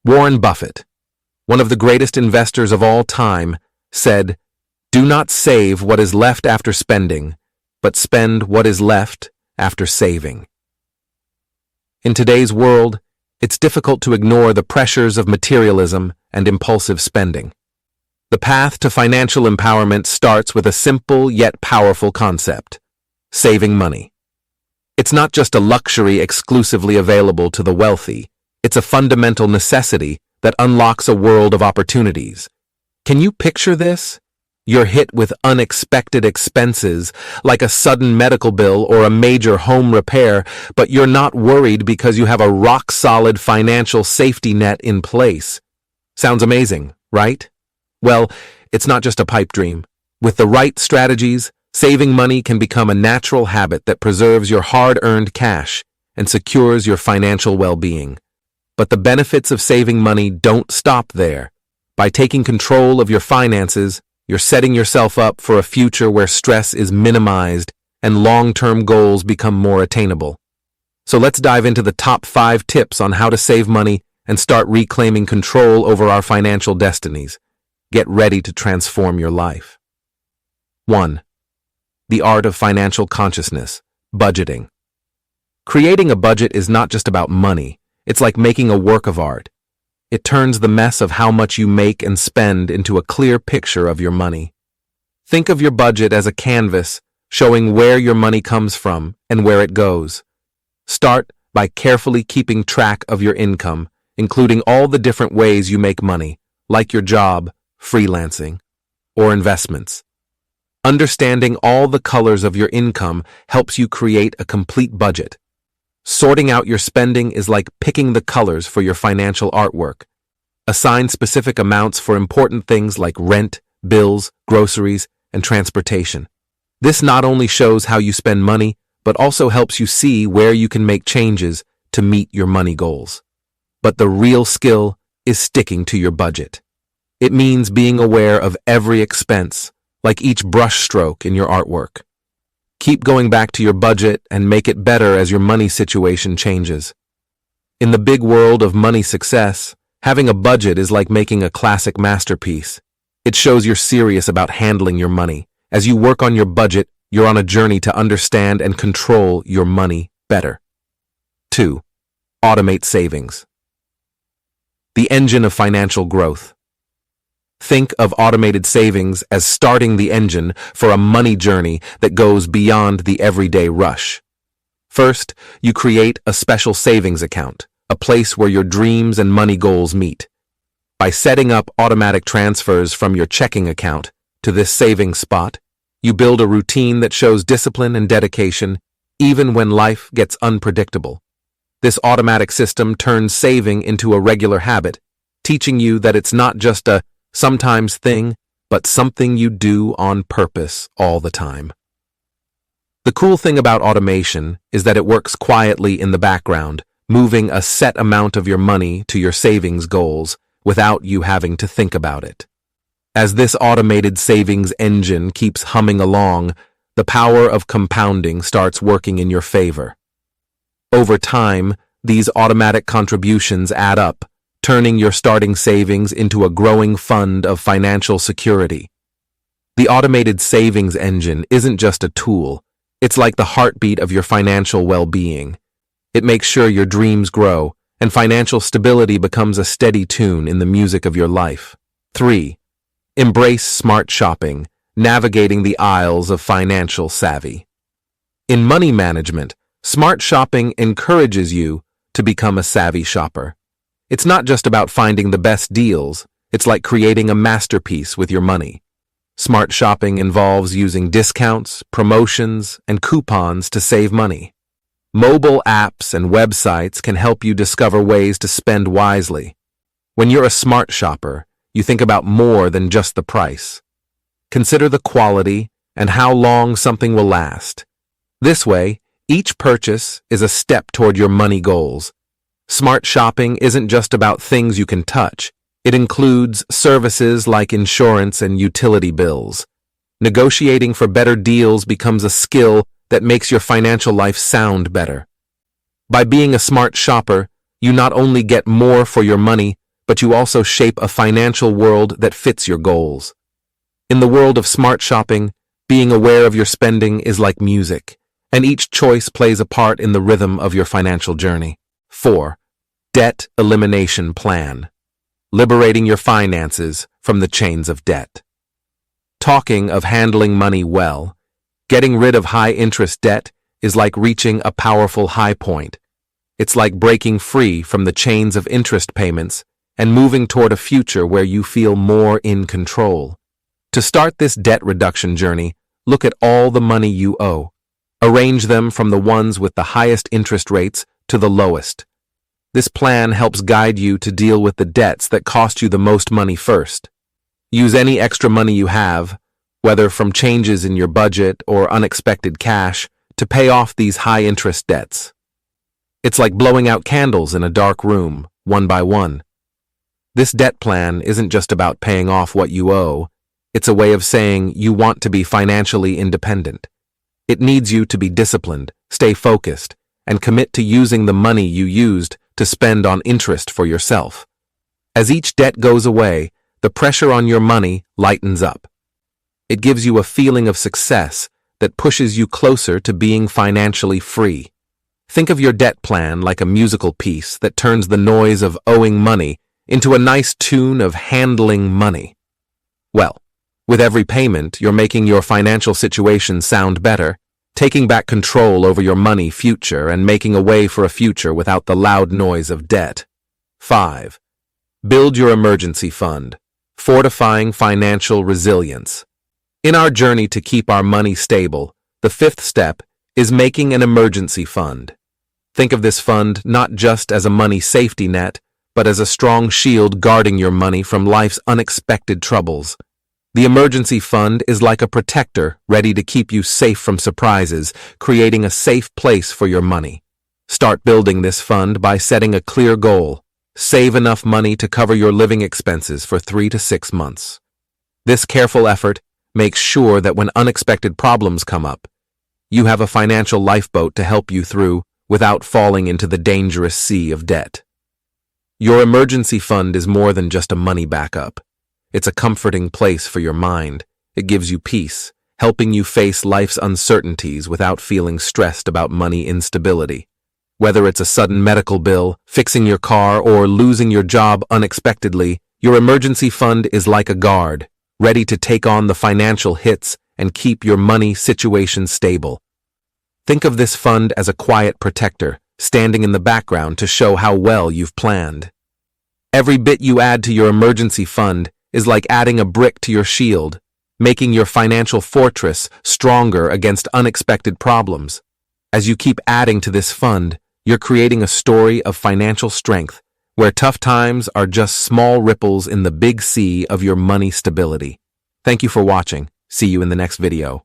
Warren Buffett, one of the greatest investors of all time, said, "Do not save what is left after spending, but spend what is left after saving." In today's world, it's difficult to ignore the pressures of materialism and impulsive spending. The path to financial empowerment starts with a simple yet powerful concept: saving money. It's not just a luxury exclusively available to the wealthy. It's a fundamental necessity that unlocks a world of opportunities. Can you picture this? You're hit with unexpected expenses, like a sudden medical bill or a major home repair, but you're not worried because you have a rock-solid financial safety net in place. Sounds amazing, right? Well, it's not just a pipe dream. With the right strategies, saving money can become a natural habit that preserves your hard-earned cash and secures your financial well-being. But the benefits of saving money don't stop there. By taking control of your finances, you're setting yourself up for a future where stress is minimized and long-term goals become more attainable. So let's dive into the top 5 tips on how to save money and start reclaiming control over our financial destinies. Get ready to transform your life. 1. The art of financial consciousness, budgeting. Creating a budget is not just about money. It's like making a work of art. It turns the mess of how much you make and spend into a clear picture of your money. Think of your budget as a canvas showing where your money comes from and where it goes. Start by carefully keeping track of your income, including all the different ways you make money, like your job, freelancing, or investments. Understanding all the colors of your income helps you create a complete budget. Sorting out your spending is like picking the colors for your financial artwork. Assign specific amounts for important things like rent, bills, groceries, and transportation. This not only shows how you spend money, but also helps you see where you can make changes to meet your money goals. But the real skill is sticking to your budget. It means being aware of every expense, like each brush stroke in your artwork. Keep going back to your budget and make it better as your money situation changes. In the big world of money success, having a budget is like making a classic masterpiece. It shows you're serious about handling your money. As you work on your budget, you're on a journey to understand and control your money better. 2. Automate savings. The engine of financial growth. Think of automated savings as starting the engine for a money journey that goes beyond the everyday rush. First, you create a special savings account, a place where your dreams and money goals meet. By setting up automatic transfers from your checking account to this savings spot, you build a routine that shows discipline and dedication even when life gets unpredictable. This automatic system turns saving into a regular habit, teaching you that it's not just a sometimes thing, but something you do on purpose all the time. The cool thing about automation is that it works quietly in the background, moving a set amount of your money to your savings goals without you having to think about it. As this automated savings engine keeps humming along, the power of compounding starts working in your favor. Over time, these automatic contributions add up, turning your starting savings into a growing fund of financial security. The automated savings engine isn't just a tool, it's like the heartbeat of your financial well-being. It makes sure your dreams grow, and financial stability becomes a steady tune in the music of your life. 3. Embrace smart shopping, navigating the aisles of financial savvy. In money management, smart shopping encourages you to become a savvy shopper. It's not just about finding the best deals, it's like creating a masterpiece with your money. Smart shopping involves using discounts, promotions, and coupons to save money. Mobile apps and websites can help you discover ways to spend wisely. When you're a smart shopper, you think about more than just the price. Consider the quality and how long something will last. This way, each purchase is a step toward your money goals. Smart shopping isn't just about things you can touch. It includes services like insurance and utility bills. Negotiating for better deals becomes a skill that makes your financial life sound better. By being a smart shopper, you not only get more for your money, but you also shape a financial world that fits your goals. In the world of smart shopping, being aware of your spending is like music, and each choice plays a part in the rhythm of your financial journey. 4. Debt Elimination Plan. Liberating your finances from the chains of debt. Talking of handling money well, getting rid of high-interest debt is like reaching a powerful high point. It's like breaking free from the chains of interest payments and moving toward a future where you feel more in control. To start this debt reduction journey, look at all the money you owe. Arrange them from the ones with the highest interest rates to the lowest. This plan helps guide you to deal with the debts that cost you the most money first. Use any extra money you have, whether from changes in your budget or unexpected cash, to pay off these high-interest debts. It's like blowing out candles in a dark room, one by one. This debt plan isn't just about paying off what you owe. It's a way of saying you want to be financially independent. It needs you to be disciplined, stay focused, and commit to using the money you used to spend on interest for yourself. As each debt goes away, the pressure on your money lightens up. It gives you a feeling of success that pushes you closer to being financially free. Think of your debt plan like a musical piece that turns the noise of owing money into a nice tune of handling money. Well, with every payment, you're making your financial situation sound better, taking back control over your money future and making a way for a future without the loud noise of debt. 5. Build your emergency fund, fortifying financial resilience. In our journey to keep our money stable, the 5th step is making an emergency fund. Think of this fund not just as a money safety net, but as a strong shield guarding your money from life's unexpected troubles. The emergency fund is like a protector ready to keep you safe from surprises, creating a safe place for your money. Start building this fund by setting a clear goal. Save enough money to cover your living expenses for 3 to 6 months. This careful effort makes sure that when unexpected problems come up, you have a financial lifeboat to help you through without falling into the dangerous sea of debt. Your emergency fund is more than just a money backup. It's a comforting place for your mind. It gives you peace, helping you face life's uncertainties without feeling stressed about money instability. Whether it's a sudden medical bill, fixing your car, or losing your job unexpectedly, your emergency fund is like a guard, ready to take on the financial hits and keep your money situation stable. Think of this fund as a quiet protector, standing in the background to show how well you've planned. Every bit you add to your emergency fund is like adding a brick to your shield, making your financial fortress stronger against unexpected problems. As you keep adding to this fund, you're creating a story of financial strength, where tough times are just small ripples in the big sea of your money stability. Thank you for watching. See you in the next video.